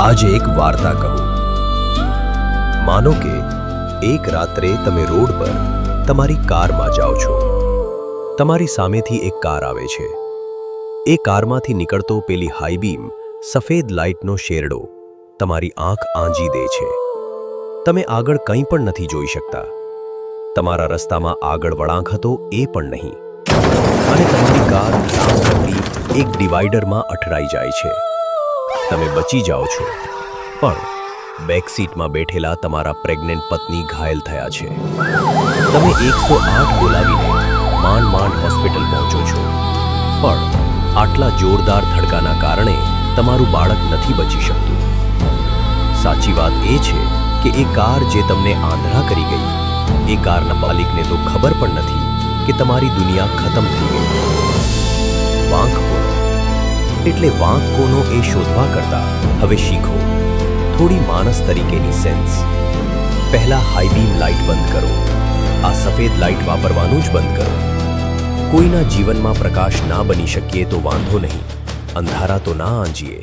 આજે એક વાર્તા કહું। માનો કે એક રાત્રે તમે રોડ પર તમારી કારમાં જાઓ છો। તમારી સામેથી એક કાર આવે છે। એ કારમાંથી નીકળતો પેલી હાઈ બીમ સફેદ લાઇટનો શેરડો તમારી આંખ આંજી દે છે। તમે આગળ કંઈ પણ નથી જોઈ શકતા। તમારા રસ્તામાં આગળ વળાંક હતો એ પણ નહીં, અને તમારી કાર ધડામ કરતી એક ડિવાઈડરમાં અથડાઈ જાય છે। તમે બચી જાઓ છો, પણ બેક સીટમાં બેઠેલા તમારા પ્રેગ્નન્ટ પત્ની ઘાયલ થયા છે। તમે 108 બોલાવીને માંડ હોસ્પિટલ પહોંચો છો, પણ આટલા જોરદાર ધડકાના કારણે તમારું બાળક નથી બચી શકતું। સાચી વાત એ છે કે એ કાર જે તમને આંધળા કરી ગઈ, એ કારના માલિકને તો ખબર પણ નથી કે તમારી દુનિયા ખતમ થઈ ગઈ। વાંક કોનો? એટલે વાંક કોનો એ શોધવા કરતા હવે શીખો થોડી માણસ તરીકેની સેન્સ। પહેલા હાઈ બીમ લાઇટ બંધ કરો। આ સફેદ લાઇટ વાપરવાનું જ બંધ કરો। કોઈના જીવનમાં પ્રકાશ ના બની શકીએ તો વાંધો નહીં, અંધારા તો ના આંજીએ।